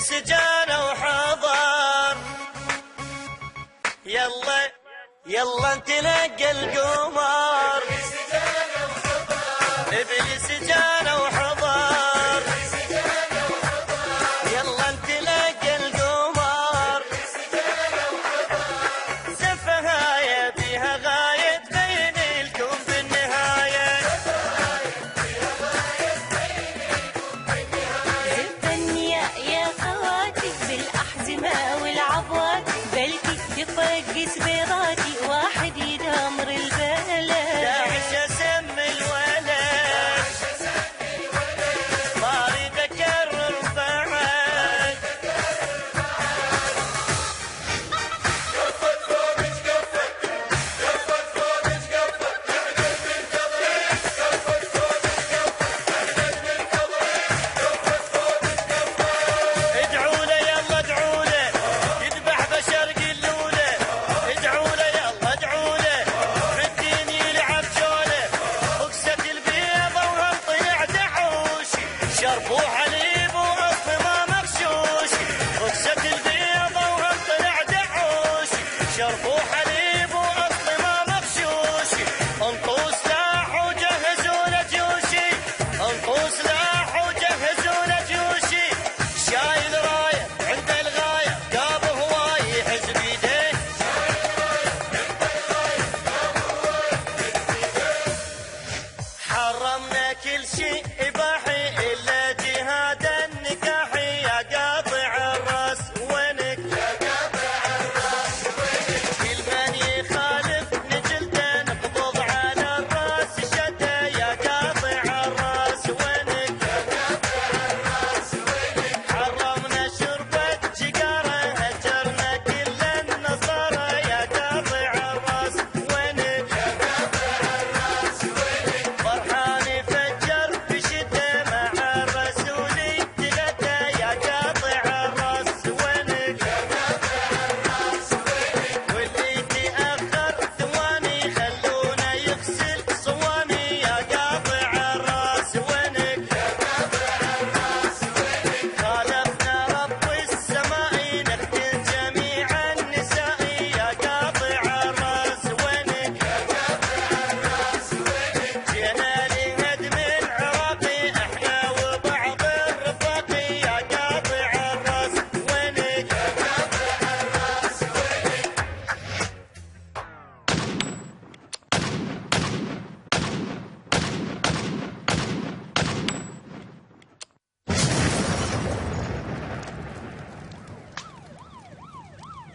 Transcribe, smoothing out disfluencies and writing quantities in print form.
سجانه وحضر. يلا يلا نتلقى القمر، ابليس جانا وحضر. يلا نتلقى القمر، زفها فيها غاية بين الكون بالنهاية. زفني يا خواتي بالأحزمة والعبوات، بلكي يطقس بيضاتي واحد يدمر البلد. داعش اسم الولد، ما اريد اكرر بعد. ادعوا له يلا ادعوا له، يذبح بشر قلوله. ادعوا له يلا ادعوا له، بالدين يلعب جوله. بكسة البيضة وهم طلع دعوشي، شربوا حليب واصل ما مغشوشي. بكسة البيضة وهم طلع دعوشي، شربوا حليب واصل ما مغشوشي. انطوا سلاح وجهزوا لجيوشي، انطوا سلاح وجهزوا لجيوشي. شايل رايه عند الغايه، قاب هواي يحز بيديه. حرمنا كل شيء اباحي